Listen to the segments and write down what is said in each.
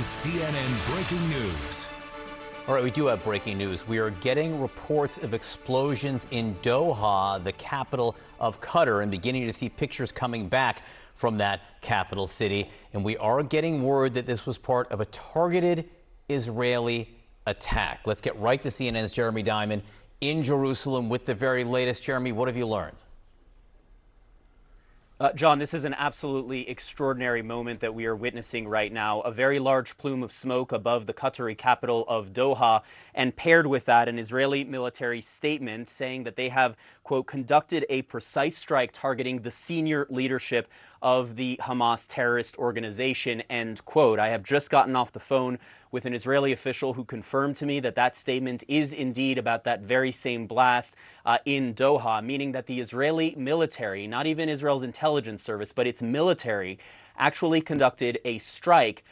is CNN Breaking News. All right, we do have breaking news. We are getting reports of explosions in Doha, the capital of Qatar, and beginning to see pictures coming back from that capital city. And we are getting word that this was part of a targeted Israeli attack. Let's get right to CNN's Jeremy Diamond in Jerusalem with the very latest. Jeremy, what have you learned? John, this is an absolutely extraordinary moment that we are witnessing right now. A very large plume of smoke above the Qatari capital of Doha, and paired with that, an Israeli military statement saying that they have, quote, conducted a precise strike targeting the senior leadership of the Hamas terrorist organization, end quote. I have just gotten off the phone with an Israeli official who confirmed to me that that statement is indeed about that very same blast in Doha, meaning that the Israeli military, not even Israel's intelligence service, but its military, actually conducted a strike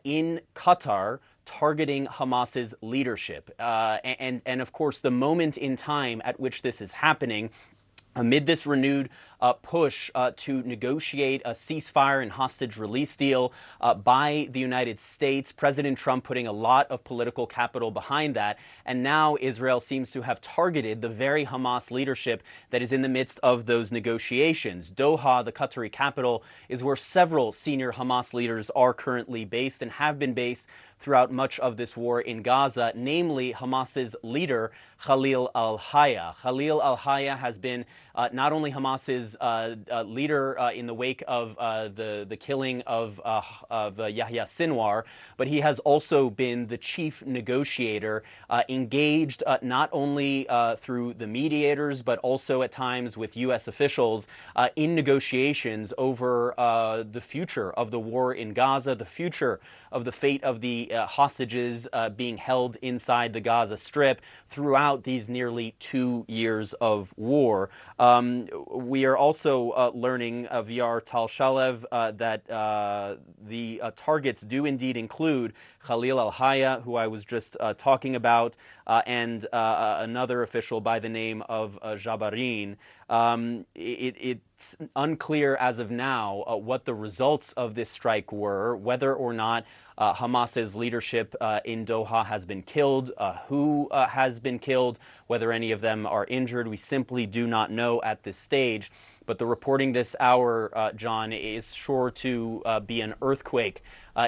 in Qatar targeting Hamas's leadership. And of course, the moment in time at which this is happening, amid this renewed push to negotiate a ceasefire and hostage release deal by the United States, President Trump putting a lot of political capital behind that. And now Israel seems to have targeted the very Hamas leadership that is in the midst of those negotiations. Doha, the Qatari capital, is where several senior Hamas leaders are currently based and have been based throughout much of this war in Gaza, namely Hamas's leader, Khalil al-Hayya. Khalil al-Hayya has been not only Hamas's leader in the wake of the killing of Yahya Sinwar, but he has also been the chief negotiator, engaged not only through the mediators, but also at times with U.S. officials in negotiations over the future of the war in Gaza, the future of the fate of the hostages being held inside the Gaza Strip throughout these nearly 2 years of war. We are also learning via Tal Shalev that the targets do indeed include Khalil al-Hayya, who I was just talking about, and another official by the name of Jabarin. It's unclear as of now what the results of this strike were, whether or not Hamas's leadership in Doha has been killed, who has been killed, whether any of them are injured. We simply do not know at this stage. But the reporting this hour, John, is sure to be an earthquake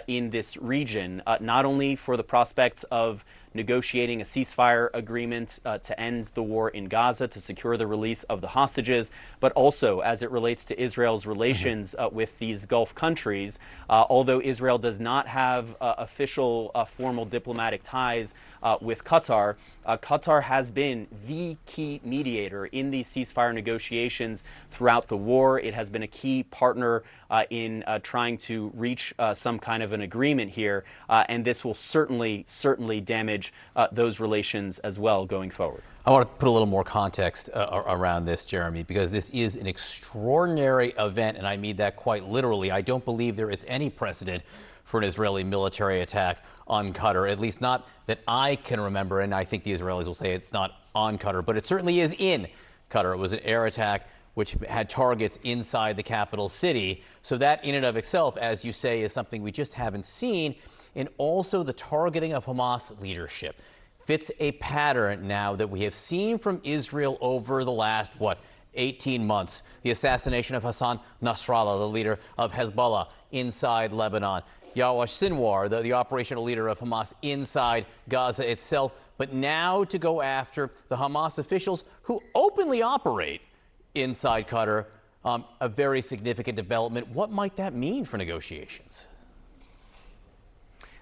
in this region, not only for the prospects of negotiating a ceasefire agreement to end the war in Gaza, to secure the release of the hostages, but also as it relates to Israel's relations with these Gulf countries. Although Israel does not have official formal diplomatic ties with Qatar, Qatar has been the key mediator in these ceasefire negotiations throughout the war. It has been a key partner in trying to reach some kind of an agreement here, and this will certainly damage those relations as well going forward. I want to put a little more context around this, Jeremy, because this is an extraordinary event, and I mean that quite literally. I don't believe there is any precedent for an Israeli military attack on Qatar, at least not that I can remember, and I think the Israelis will say it's not on Qatar, but it certainly is in Qatar. It was an air attack which had targets inside the capital city. So that in and of itself, as you say, is something we just haven't seen. And also the targeting of Hamas leadership fits a pattern now that we have seen from Israel over the last, 18 months. The assassination of Hassan Nasrallah, the leader of Hezbollah inside Lebanon. Yahya Sinwar, the operational leader of Hamas inside Gaza itself. But now to go after the Hamas officials who openly operate inside Qatar, a very significant development. What might that mean for negotiations?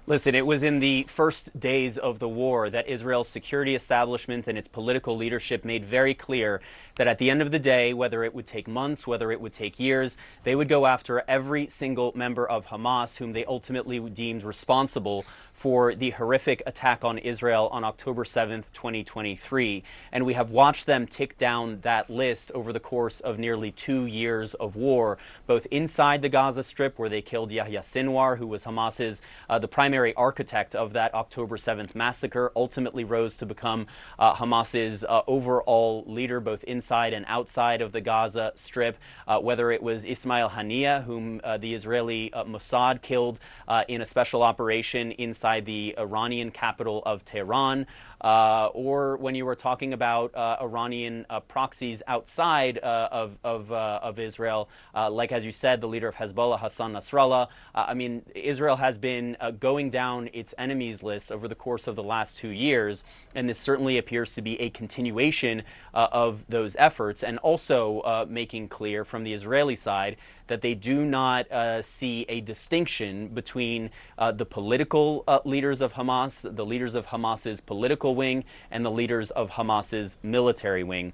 Listen, it was in the first days of the war that Israel's security establishment and its political leadership made very clear that at the end of the day, whether it would take months, whether it would take years, they would go after every single member of Hamas whom they ultimately deemed responsible for the horrific attack on Israel on October 7th, 2023. And we have watched them tick down that list over the course of nearly 2 years of war, both inside the Gaza Strip, where they killed Yahya Sinwar, who was Hamas's the primary architect of that October 7th massacre, ultimately rose to become Hamas's overall leader, both inside and outside of the Gaza Strip, whether it was Ismail Haniyeh, whom the Israeli Mossad killed in a special operation inside the Iranian capital of Tehran, or when you were talking about Iranian proxies outside of Israel, like, as you said, the leader of Hezbollah, Hassan Nasrallah. I mean, Israel has been going down its enemies list over the course of the last 2 years, and this certainly appears to be a continuation of those efforts, and also making clear from the Israeli side that they do not see a distinction between the political leaders of Hamas, the leaders of Hamas's political wing, and the leaders of Hamas's military wing.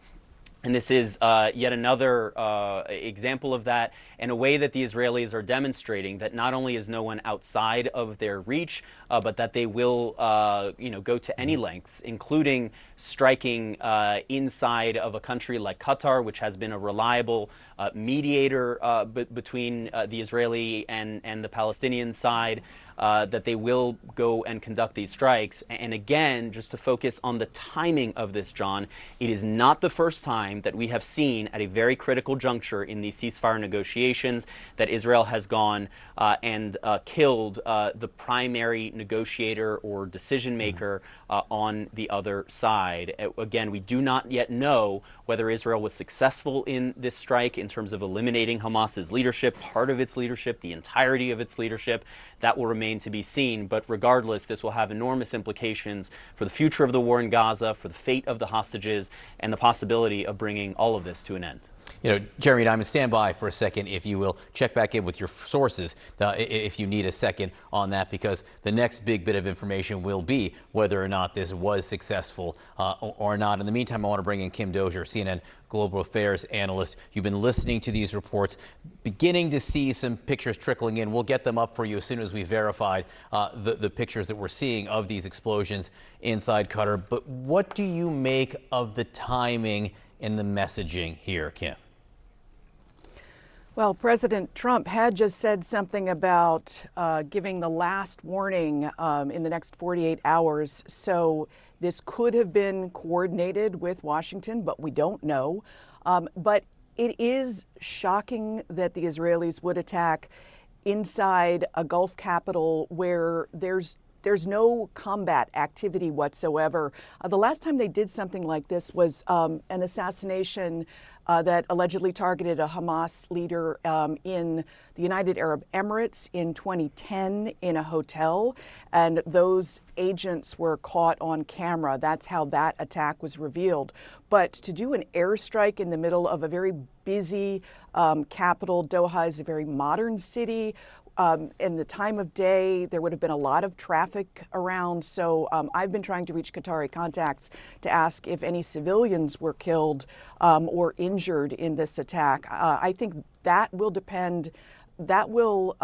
And this is yet another example of that, in a way that the Israelis are demonstrating that not only is no one outside of their reach, but that they will, go to any lengths, including striking inside of a country like Qatar, which has been a reliable mediator between the Israeli and the Palestinian side. That they will go and conduct these strikes. And again, just to focus on the timing of this, John, it is not the first time that we have seen at a very critical juncture in these ceasefire negotiations that Israel has gone and killed the primary negotiator or decision maker on the other side. Again, we do not yet know whether Israel was successful in this strike in terms of eliminating Hamas's leadership, part of its leadership, the entirety of its leadership. That will remain to be seen. But regardless, this will have enormous implications for the future of the war in Gaza, for the fate of the hostages, and the possibility of bringing all of this to an end. You know, Jeremy Diamond, stand by for a second, if you will. Check back in with your sources if you need a second on that, because the next big bit of information will be whether or not this was successful or not. In the meantime, I want to bring in Kim Dozier, CNN Global Affairs analyst. You've been listening to these reports, beginning to see some pictures trickling in. We'll get them up for you as soon as we verified the pictures that we're seeing of these explosions inside Qatar. But what do you make of the timing and the messaging here, Kim? Well, President Trump had just said something about giving the last warning in the next 48 hours. So this could have been coordinated with Washington, but we don't know. But it is shocking that the Israelis would attack inside a Gulf capital where there's no combat activity whatsoever. The last time they did something like this was an assassination that allegedly targeted a Hamas leader in the United Arab Emirates in 2010 in a hotel. And those agents were caught on camera. That's how that attack was revealed. But to do an airstrike in the middle of a very busy capital, Doha is a very modern city. In the time of day, there would have been a lot of traffic around. So I've been trying to reach Qatari contacts to ask if any civilians were killed or injured in this attack. I think that will depend, that will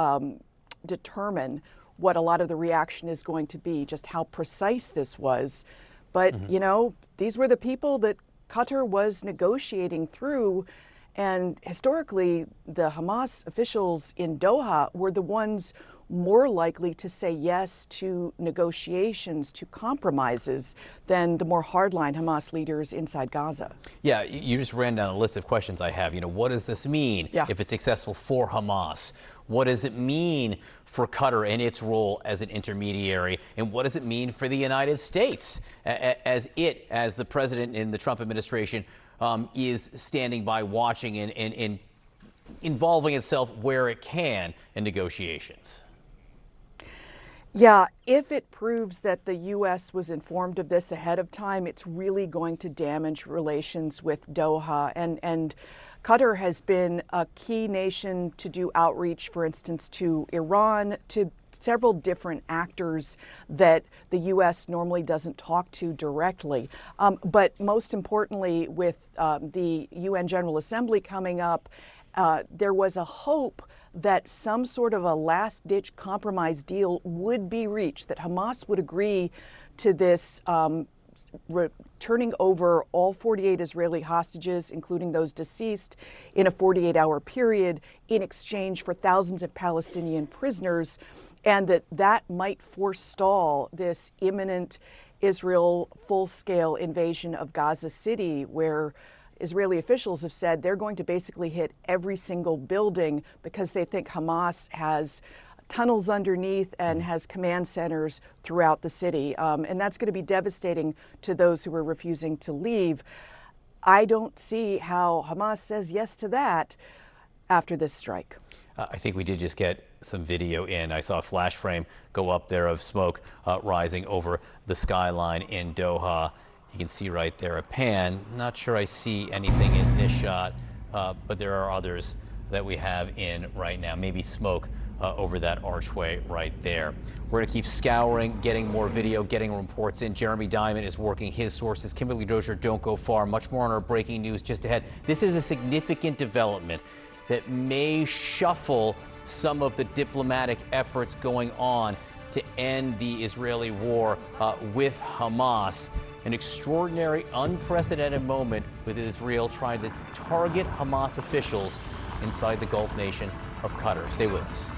determine what a lot of the reaction is going to be, just how precise this was. But, you know, these were the people that Qatar was negotiating through. And historically, the Hamas officials in Doha were the ones more likely to say yes to negotiations, to compromises, than the more hardline Hamas leaders inside Gaza. Yeah, you just ran down a list of questions I have. You know, what does this mean if it's successful for Hamas? What does it mean for Qatar and its role as an intermediary? And what does it mean for the United States as the president in the Trump administration is standing by watching and involving itself where it can in negotiations? Yeah, if it proves that the U.S. was informed of this ahead of time, it's really going to damage relations with Doha. And Qatar has been a key nation to do outreach, for instance, to Iran, to several different actors that the U.S. normally doesn't talk to directly. But most importantly, with the UN General Assembly coming up, there was a hope that some sort of a last-ditch compromise deal would be reached, that Hamas would agree to this turning over all 48 Israeli hostages, including those deceased, in a 48-hour period in exchange for thousands of Palestinian prisoners, and that might forestall this imminent Israel full-scale invasion of Gaza City, where Israeli officials have said they're going to basically hit every single building because they think Hamas has tunnels underneath and has command centers throughout the city. And that's going to be devastating to those who are refusing to leave. I don't see how Hamas says yes to that after this strike. I think we did just get some video in. I saw a flash frame go up there of smoke rising over the skyline in Doha. You can see right there a pan. Not sure I see anything in this shot, but there are others that we have in right now. Maybe smoke over that archway right there. We're going to keep scouring, getting more video, getting reports in. Jeremy Diamond is working his sources. Kimberly Dozier, don't go far. Much more on our breaking news just ahead. This is a significant development that may shuffle some of the diplomatic efforts going on to end the Israeli war with Hamas. An extraordinary, unprecedented moment with Israel trying to target Hamas officials inside the Gulf nation of Qatar. Stay with us.